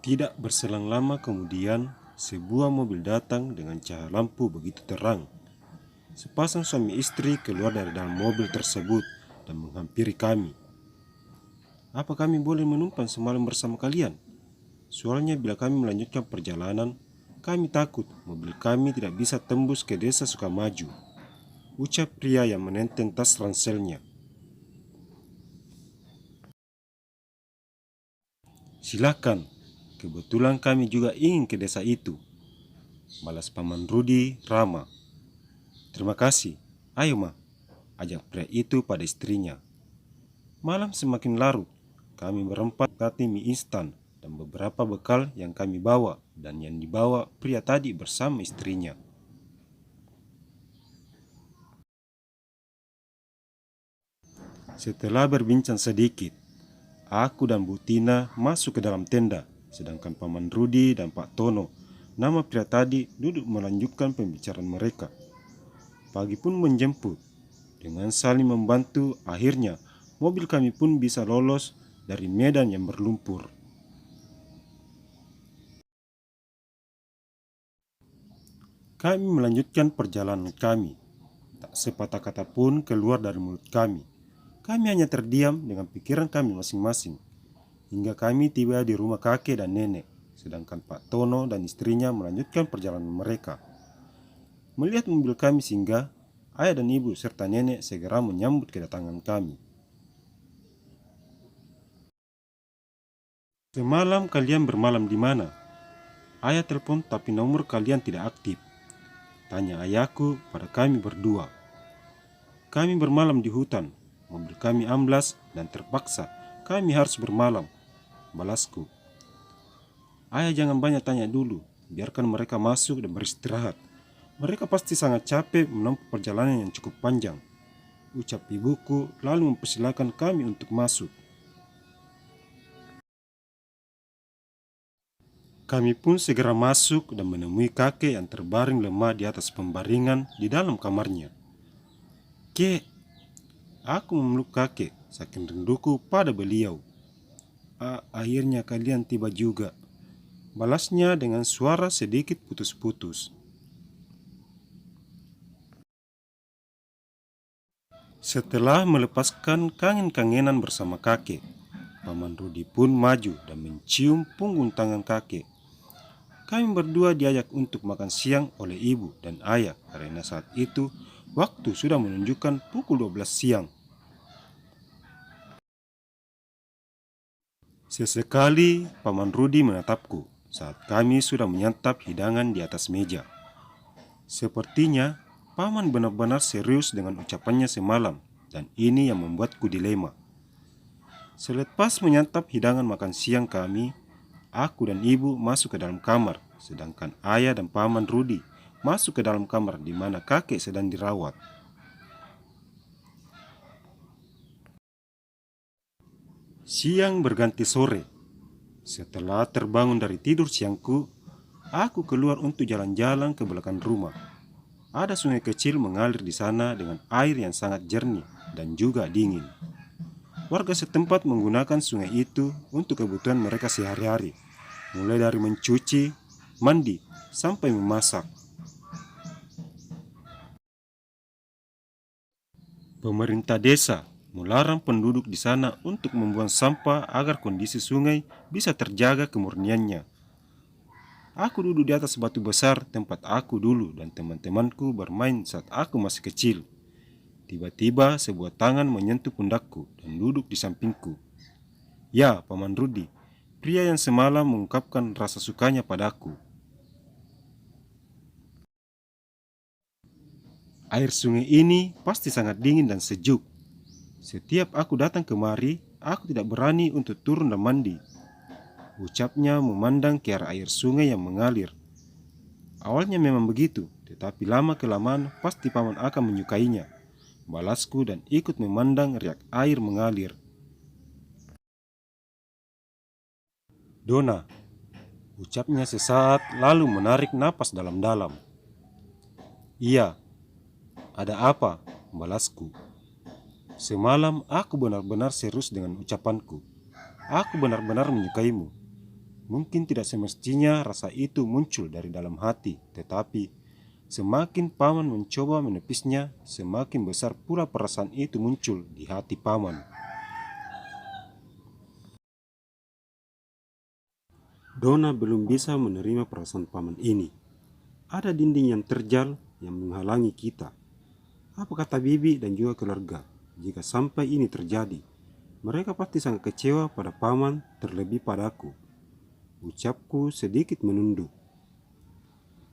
Tidak berselang lama kemudian, sebuah mobil datang dengan cahaya lampu begitu terang. Sepasang suami istri keluar dari dalam mobil tersebut dan menghampiri kami. "Apa kami boleh menumpang semalam bersama kalian?" Soalnya bila kami melanjutkan perjalanan, kami takut mobil kami tidak bisa tembus ke desa Sukamaju, ucap pria yang menenteng tas ranselnya. "Silakan, kebetulan kami juga ingin ke desa itu," balas Paman Rudi ramah. "Terima kasih, ayo Ma," ajak pria itu pada istrinya. Malam semakin larut, kami berempat menikmati mie instan dan beberapa bekal yang kami bawa dan yang dibawa pria tadi bersama istrinya. Setelah berbincang sedikit, aku dan Bu Tina masuk ke dalam tenda, sedangkan Paman Rudi dan Pak Tono, nama pria tadi, duduk melanjutkan pembicaraan mereka. Pagi pun menjemput. Dengan saling membantu, akhirnya mobil kami pun bisa lolos dari medan yang berlumpur. Kami melanjutkan perjalanan kami. Tak sepatah kata pun keluar dari mulut kami. Kami hanya terdiam dengan pikiran kami masing-masing. Hingga kami tiba di rumah kakek dan nenek, sedangkan Pak Tono dan istrinya melanjutkan perjalanan mereka. Melihat mobil kami singgah, ayah dan ibu serta nenek segera menyambut kedatangan kami. "Semalam kalian bermalam di mana?" "Ayah telepon tapi nomor kalian tidak aktif," tanya ayahku pada kami berdua. "Kami bermalam di hutan, mobil kami amblas dan terpaksa kami harus bermalam," balasku. "Ayah jangan banyak tanya dulu, biarkan mereka masuk dan beristirahat. Mereka pasti sangat capek menempuh perjalanan yang cukup panjang," ucap ibuku lalu mempersilahkan kami untuk masuk. Kami pun segera masuk dan menemui kakek yang terbaring lemah di atas pembaringan di dalam kamarnya. "Kek," aku memeluk kakek saking rinduku pada beliau. Akhirnya kalian tiba juga," balasnya dengan suara sedikit putus-putus. Setelah melepaskan kangen-kangenan bersama kakek, Paman Rudi pun maju dan mencium punggung tangan kakek. Kami berdua diajak untuk makan siang oleh ibu dan ayah karena saat itu waktu sudah menunjukkan pukul 12 siang. Sesekali Paman Rudi menatapku saat kami sudah menyantap hidangan di atas meja. Sepertinya Paman benar-benar serius dengan ucapannya semalam dan ini yang membuatku dilema. Selepas menyantap hidangan makan siang kami, aku dan ibu masuk ke dalam kamar, sedangkan ayah dan Paman Rudi masuk ke dalam kamar di mana kakek sedang dirawat. Siang berganti sore. Setelah terbangun dari tidur siangku, aku keluar untuk jalan-jalan ke belakang rumah. Ada sungai kecil mengalir di sana dengan air yang sangat jernih dan juga dingin. Warga setempat menggunakan sungai itu untuk kebutuhan mereka sehari-hari, mulai dari mencuci, mandi, sampai memasak. Pemerintah desa melarang penduduk di sana untuk membuang sampah agar kondisi sungai bisa terjaga kemurniannya. Aku duduk di atas batu besar tempat aku dulu dan teman-temanku bermain saat aku masih kecil. Tiba-tiba sebuah tangan menyentuh pundakku dan duduk di sampingku. Ya, Paman Rudi, pria yang semalam mengungkapkan rasa sukanya padaku. Air sungai ini pasti sangat dingin dan sejuk. Setiap aku datang kemari, aku tidak berani untuk turun dan mandi, ucapnya memandang ke arah air sungai yang mengalir. Awalnya memang begitu, tetapi lama-kelamaan pasti Paman akan menyukainya, balasku dan ikut memandang riak air mengalir. "Dona," ucapnya sesaat lalu menarik napas dalam-dalam. "Iya, ada apa?" balasku. "Semalam aku benar-benar serius dengan ucapanku. Aku benar-benar menyukaimu. Mungkin tidak semestinya rasa itu muncul dari dalam hati, tetapi semakin paman mencoba menepisnya, semakin besar pula perasaan itu muncul di hati paman. Dona belum bisa menerima perasaan paman ini. Ada dinding yang terjal yang menghalangi kita. Apa kata bibi dan juga keluarga jika sampai ini terjadi? Mereka pasti sangat kecewa pada paman terlebih padaku. Ucapku sedikit menunduk.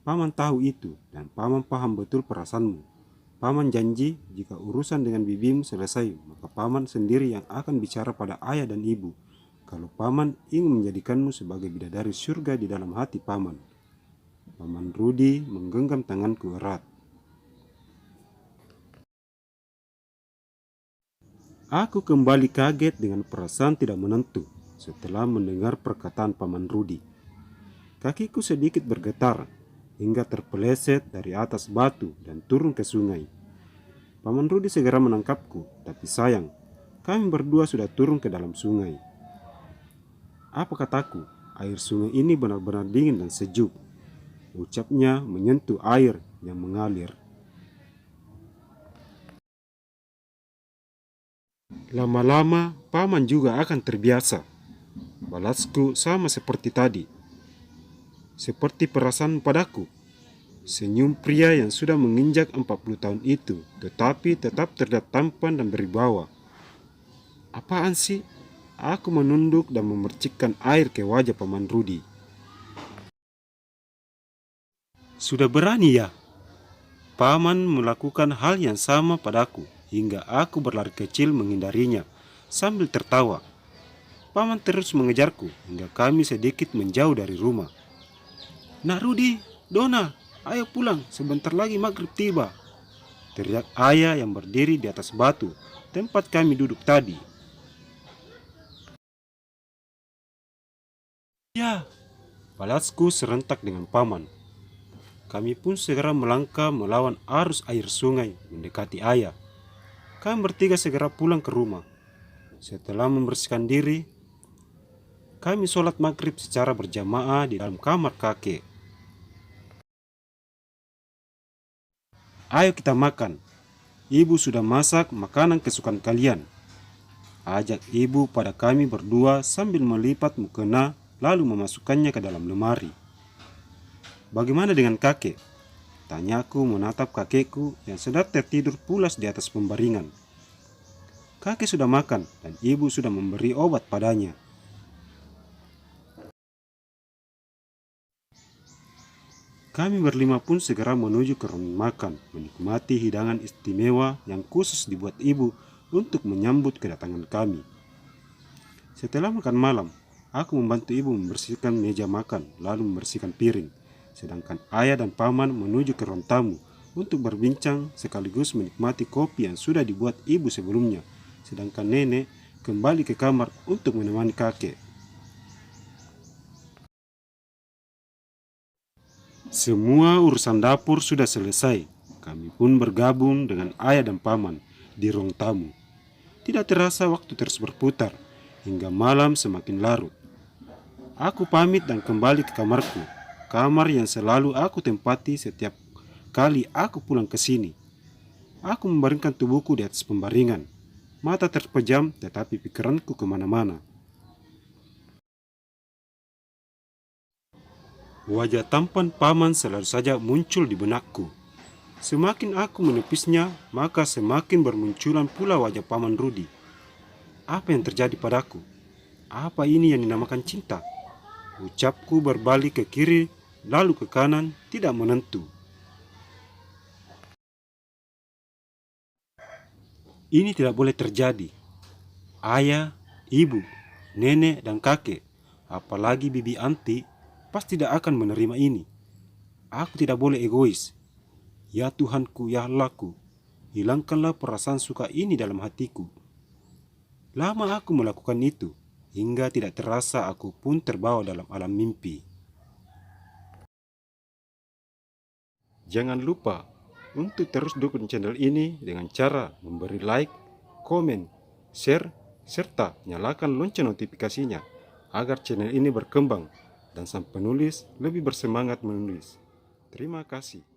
Paman tahu itu dan paman paham betul perasaanmu. Paman janji jika urusan dengan bibimu selesai, maka paman sendiri yang akan bicara pada ayah dan ibu. Kalau paman ingin menjadikanmu sebagai bidadari surga di dalam hati paman. Paman Rudi menggenggam tanganku erat. Aku kembali kaget dengan perasaan tidak menentu setelah mendengar perkataan paman Rudi. Kakiku sedikit bergetar hingga terpeleset dari atas batu dan turun ke sungai. Paman Rudi segera menangkapku, tapi sayang, kami berdua sudah turun ke dalam sungai. Apa kataku? Air sungai ini benar-benar dingin dan sejuk. Ucapnya menyentuh air yang mengalir. Lama-lama, paman juga akan terbiasa. Balasku sama seperti tadi. Seperti perasaan padaku. Senyum pria yang sudah menginjak 40 tahun itu, tetapi tetap terlihat tampan dan berwibawa. Apaan sih? Aku menunduk dan memercikkan air ke wajah paman Rudi. Sudah berani ya? Paman melakukan hal yang sama padaku, hingga aku berlari kecil menghindarinya, sambil tertawa. Paman terus mengejarku, hingga kami sedikit menjauh dari rumah. Nak Rudi, Dona, ayo pulang, sebentar lagi maghrib tiba. Teriak ayah yang berdiri di atas batu, tempat kami duduk tadi. Ya, balasku serentak dengan paman. Kami pun segera melangkah melawan arus air sungai mendekati ayah. Kami bertiga segera pulang ke rumah. Setelah membersihkan diri, kami sholat maghrib secara berjamaah di dalam kamar kakek. Ayo kita makan. Ibu sudah masak makanan kesukaan kalian. Ajak ibu pada kami berdua sambil melipat mukena lalu memasukkannya ke dalam lemari. Bagaimana dengan kakek? Tanyaku menatap kakekku yang sedang tertidur pulas di atas pembaringan. Kakek sudah makan dan ibu sudah memberi obat padanya. Kami berlima pun segera menuju ke ruang makan, menikmati hidangan istimewa yang khusus dibuat ibu untuk menyambut kedatangan kami. Setelah makan malam, aku membantu ibu membersihkan meja makan, lalu membersihkan piring. Sedangkan ayah dan paman menuju ke ruang tamu untuk berbincang sekaligus menikmati kopi yang sudah dibuat ibu sebelumnya. Sedangkan nenek kembali ke kamar untuk menemani kakek. Semua urusan dapur sudah selesai. Kami pun bergabung dengan ayah dan paman di ruang tamu. Tidak terasa waktu terus berputar hingga malam semakin larut. Aku pamit dan kembali ke kamarku. Kamar yang selalu aku tempati setiap kali aku pulang ke sini. Aku membaringkan tubuhku di atas pembaringan. Mata terpejam tetapi pikiranku kemana-mana. Wajah tampan paman selalu saja muncul di benakku. Semakin aku menepisnya, maka semakin bermunculan pula wajah paman Rudi. Apa yang terjadi padaku? Apa ini yang dinamakan cinta? Ucapku berbalik ke kiri, lalu ke kanan, tidak menentu. Ini tidak boleh terjadi. Ayah, ibu, nenek, dan kakek, apalagi bibi anti, pasti tidak akan menerima ini. Aku tidak boleh egois. Ya Tuhanku, ya Allahku, hilangkanlah perasaan suka ini dalam hatiku. Lama aku melakukan itu, hingga tidak terasa aku pun terbawa dalam alam mimpi. Jangan lupa untuk terus dukung channel ini dengan cara memberi like, komen, share, serta nyalakan lonceng notifikasinya agar channel ini berkembang dan sang penulis lebih bersemangat menulis. Terima kasih.